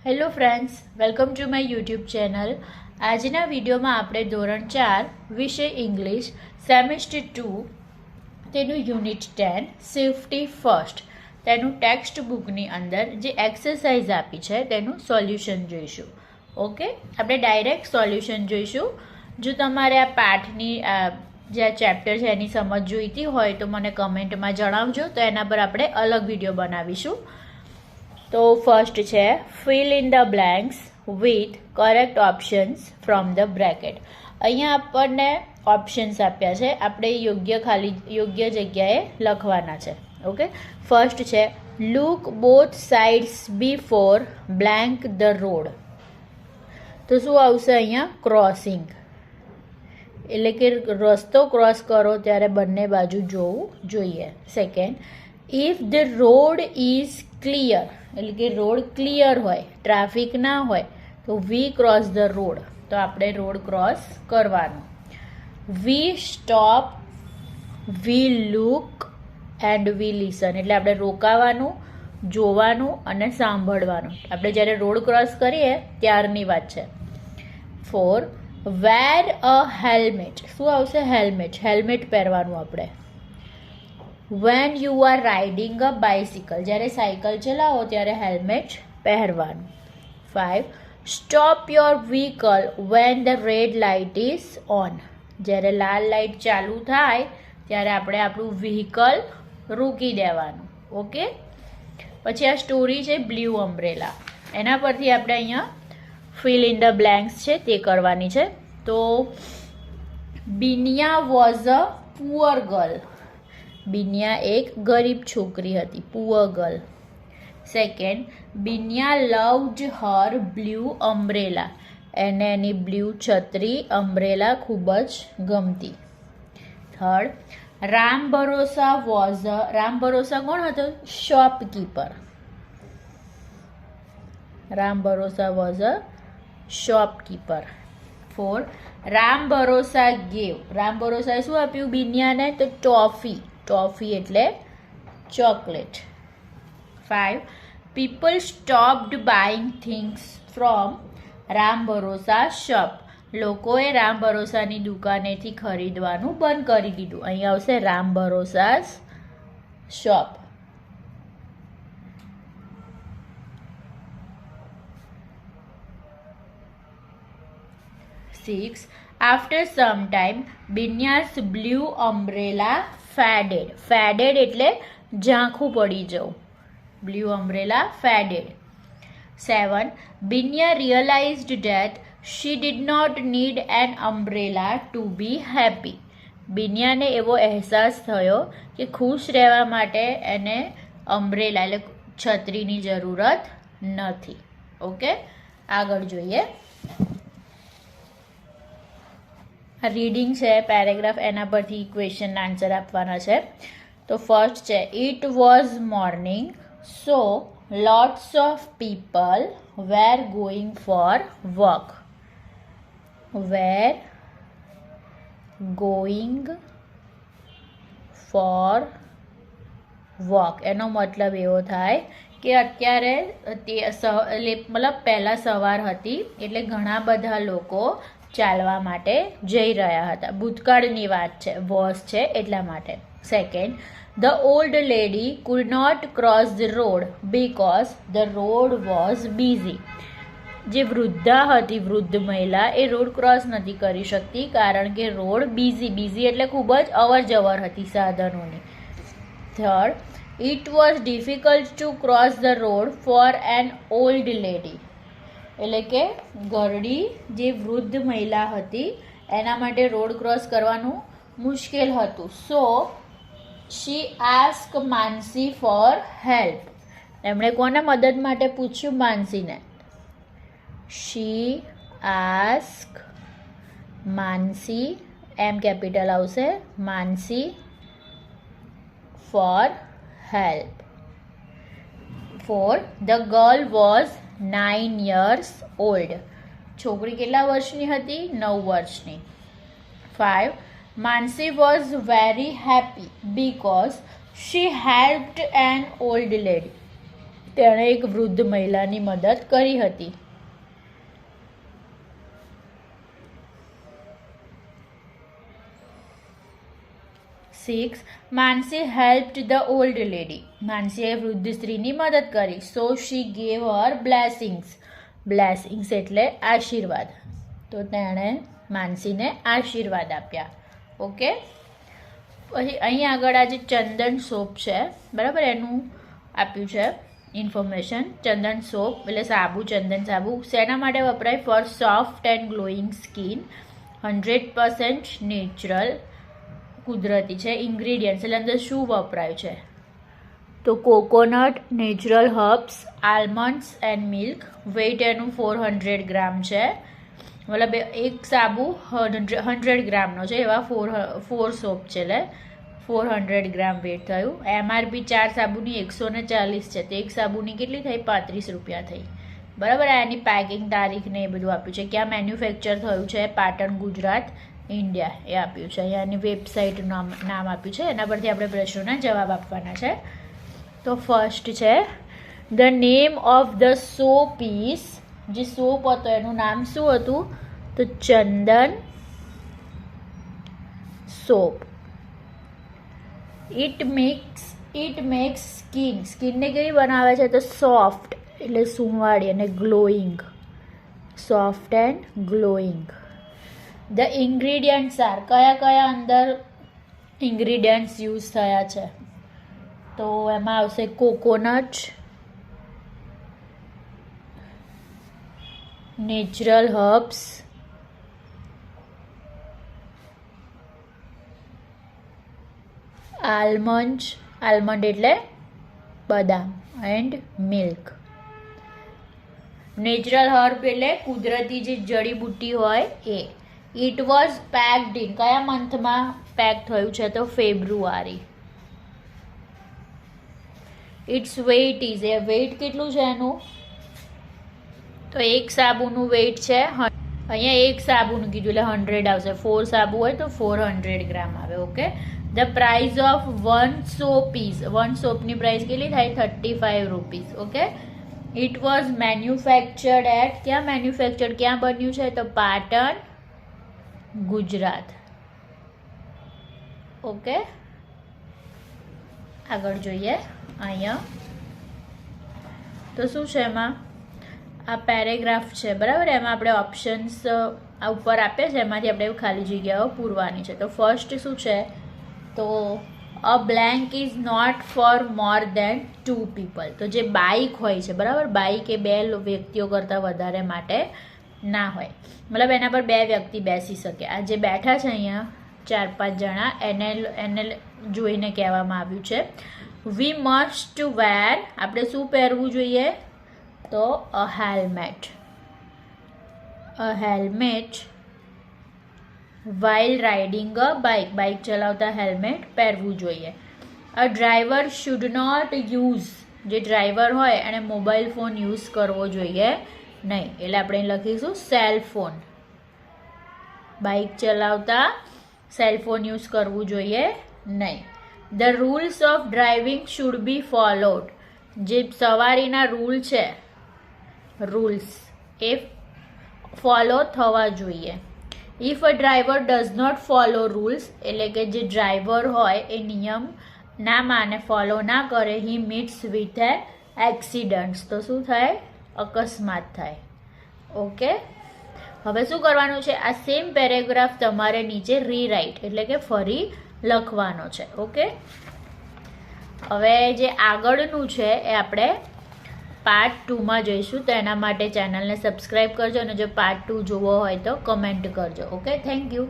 Hello friends, welcome to my YouTube channel. આજના વિડીયોમાં આપણે ધોરણ 4 વિષય ઇંગ્લિશ સેમેસ્ટર 2 તેનું યુનિટ 10 સેફ્ટી ફર્સ્ટ તેનું ટેક્સ્ટ બુકની અંદર જે એક્સરસાઇઝ આપી છે તેનું સોલ્યુશન જોઈશું. ઓકે, આપણે ડાયરેક્ટ સોલ્યુશન જોઈશું. જો તમારે આ પાઠની જે આ ચેપ્ટર છે એની સમજ જોઈતી હોય તો મને કમેન્ટમાં જણાવજો, તો એના પર આપણે અલગ વિડીયો બનાવીશું. તો ફર્સ્ટ છે fill in the blanks with correct options from the bracket. અહીંયા આપણને ઓપ્શન્સ આપ્યા છે, આપણે યોગ્ય જગ્યાએ લખવાના છે. ઓકે, ફર્સ્ટ છે look both sides before blank the road. તો શું આવશે અહીંયા? ક્રોસિંગ, એટલે કે રસ્તો ક્રોસ કરો ત્યારે બંને બાજુ જોવું જોઈએ. Second, if the road is clear, એટલે કે રોડ ક્લિયર હોય, ટ્રાફિક ના હોય તો વી ક્રોસ ધ રોડ, તો આપણે રોડ ક્રોસ કરવાનું. વી stop, we look and we listen, એટલે આપણે રોકાવાનું, જોવાનું અને સાંભળવાનું. આપણે જ્યારે રોડ ક્રોસ કરીએ ત્યારની વાત છે. 4, વેર અ હેલ્મેટ. શું આવશે? હેલ્મેટ, હેલ્મેટ પહેરવાનું આપણે. When you are riding a bicycle, જ્યારે સાયકલ ચલાવો ત્યારે હેલ્મેટ પહેરવાનું. 5, stop your vehicle when the red light is on, જ્યારે લાલ લાઇટ ચાલુ થાય ત્યારે આપણે આપણું વ્હીકલ રોકી દેવાનું. ઓકે, પછી આ સ્ટોરી છે બ્લુ અમ્બ્રેલા, એના પરથી આપણે અહીંયા ફિલ ઇન ધ બ્લેન્ક્સ છે તે કરવાની છે. તો Binya was a poor girl, Binya એક ગરીબ છોકરી હતી, poor girl. Second, Binya loved her blue umbrella, એને એની બ્લુ છત્રી અમ્બ્રેલા ખૂબ જ ગમતી. Third, Ram Bharosa was a, Ram Bharosa કોણ હતો? Shopkeeper. Ram Bharosa was a shopkeeper. Fourth, Ram Bharosa gave, Ram ભરોસાએ શું આપ્યું બિનિયાને? તો ટોફી, ટોફી એટલે chocolate. 5, people stopped buying things from Ram Bharosa shop, લોકોએ રામ ભરોસાની દુકાનેથી ખરીદવાનું બંધ કરી દીધું. અહીં આવશે Ram Bharosa shop. 6, after some time Binya's blue umbrella faded, faded એટલે ઝાંખું પડી જવું, blue umbrella faded. 7, Binya realized that she did not need an umbrella to be happy, બિન્યાને એવો અહેસાસ થયો કે ખુશ રહેવા માટે એને અમ્બ્રેલા એટલે છત્રીની જરૂરત નથી. ઓકે, આગળ જોઈએ. રીડિંગ છે પેરેગ્રાફ, એના પરથી ક્વેશ્ચન આન્સર આપવાના છે. તો ફર્સ્ટ છે it was morning so lots of people were going for work, were going for work, એનો મતલબ એવો થાય કે અત્યારે મતલબ પહેલાં સવાર હતી એટલે ઘણા બધા લોકો ચાલવા માટે જઈ રહ્યા હતા. ભૂતકાળની વાત છે, વોઝ છે એટલા માટે. Second, the old lady could not cross the road because the road was busy, જે વૃદ્ધા હતી, વૃદ્ધ મહિલા, એ રોડ ક્રોસ નથી કરી શકતી કારણ કે રોડ બિઝી એટલે ખૂબ જ અવર જવર હતી સાધનોની. Third, it was difficult to cross the road for an old lady, એટલે કે ઘરડી જે વૃદ્ધ મહિલા હતી એના માટે રોડ ક્રોસ કરવાનું મુશ્કેલ હતું. સો શી આસ્ક માનસી ફોર હેલ્પ, એમણે કોને મદદ માટે પૂછ્યું? માનસીને. શી આસ્ક, માનસી, એમ કેપિટલ આવશે, Mansi for help. 4, the girl was 9 years old, છોકરી કેટલા વર્ષની હતી? 9 વર્ષની. 5, Mansi was very happy because she helped an old lady, તેણે એક વૃદ્ધ મહિલાની મદદ કરી હતી. 6. Mansi helped the old lady. માનસીએ વૃદ્ધ સ્ત્રીની મદદ કરી. So she gave her blessings. Blessings એટલે આશીર્વાદ. તો તેણે માનસીને આશીર્વાદ આપ્યા. ઓકે. પછી અહીં આગળ આ જે ચંદન સોપ છે બરાબર, એનું આપ્યું છે ઇન્ફોર્મેશન. ચંદન સોપ એટલે સાબુ, ચંદન સાબુ શેના માટે વપરાય? For soft and glowing skin. 100% natural, કુદરતી છે. ઇન્ગ્રીડિયન્ટ્સ એટલે અંદર શું વપરાયું છે? તો coconut, natural herbs, almonds and milk. Weight એનું 400 ગ્રામ છે, મતલબ એક સાબુ 100 ગ્રામનો છે, એવા 4 સોપ છે એટલે 400 ગ્રામ વેઇટ થયું. MRP 4 સાબુની 140 છે, તો એક સાબુની કેટલી થઈ? 35 રૂપિયા થઈ. બરાબર. એની પેકિંગ તારીખ ને એ બધું આપ્યું છે. ક્યાં મેન્યુફેક્ચર થયું છે? પાટણ, ગુજરાત, ઇન્ડિયા એ આપ્યું છે. અહીંયાની વેબસાઇટનું નામ આપ્યું છે. એના પરથી આપણે પ્રશ્નોના જવાબ આપવાના છે. તો ફર્સ્ટ છે the name of the soap is. જે સોપ હતો એનું નામ શું હતું? તો ચંદન સોપ. ઇટ મેક્સ સ્કિનને કેવી બનાવે છે? તો સોફ્ટ એટલે સુંવાળી અને ગ્લોઈંગ. Soft and glowing. The ingredients are. કયા કયા અંદર ઇન્ગ્રીડિયન્ટ્સ યુઝ થયા છે? તો એમાં આવશે કોકોનટ, નેચરલ હર્બ્સ, આલમંડ એટલે બદામ, એન્ડ મિલ્ક. નેચરલ હર્બ એટલે કુદરતી જે જડીબુટ્ટી હોય એ. It was packed in. કયા મંથમાં પેક થયું છે? તો ફેબ્રુઆરી. Its weight is. એ વેઇટ કેટલું છે એનું? તો એક સાબુનું વેઇટ છે, અહીંયા એક સાબુનું કીધું એટલે 100 આવશે. 4 સાબુ હોય તો 400 ગ્રામ આવે. Okay. The price of 1 soap is. 1 સોપની પ્રાઇસ કેટલી થાય? 35 rupees. Okay. It was manufactured at. ક્યાં મેન્યુફેક્ચર્ડ, ક્યાં બન્યું છે? તો પાટણ, ગુજરાત. ઓકે. આગળ જોઈએ. અહીંયા તો શું છે એમાં? આ પેરેગ્રાફ છે બરાબર, એમાં આપણે ઓપ્શન્સ ઉપર આપે છે, એમાંથી આપણે ખાલી જગ્યાઓ પૂરવાની છે. તો ફર્સ્ટ શું છે? તો a blank is not for more than 2 people. તો જે બાઇક હોય છે બરાબર, બાઇક એ 2 વ્યક્તિઓ કરતાં વધારે માટે ના હોય, મતલબ એના પર 2 વ્યક્તિ બેસી શકે. આ જે બેઠા છે અહીંયા 4-5 જણા, એને જોઈને કહેવામાં આવ્યું છે વી મસ્ટ વેર. આપણે શું પહેરવું જોઈએ? તો a helmet. While riding a bike. Bike ચલાવતા હેલ્મેટ પહેરવું જોઈએ. A driver should not use. જે ડ્રાઈવર હોય એણે મોબાઈલ ફોન યુઝ કરવો જોઈએ નહીં, એટલે આપણે લખીશું સેલફોન. બાઇક ચલાવતા સેલફોન યુઝ કરવું જોઈએ નહીં. The rules of driving should be followed. જે સવારીના રૂલ છે, રૂલ્સ એ ફોલો થવા જોઈએ. If a driver does not follow rules, એટલે કે જે ડ્રાઈવર હોય એ નિયમ ના માને, ફોલો ના કરે, he meets with a accidents. તો શું થાય? અકસ્માત થાય. ઓકે. હવે શું કરવાનું છે? આ સેમ પેરેગ્રાફ તમારે નીચે રીરાઇટ એટલે કે ફરી લખવાનો છે. ઓકે. હવે જે આગળનું છે એ આપણે પાર્ટ 2માં જોઈશું. તો એના માટે ચેનલને સબસ્ક્રાઈબ કરજો, અને જો પાર્ટ 2 જોવો હોય તો કમેન્ટ કરજો. ઓકે. Thank you.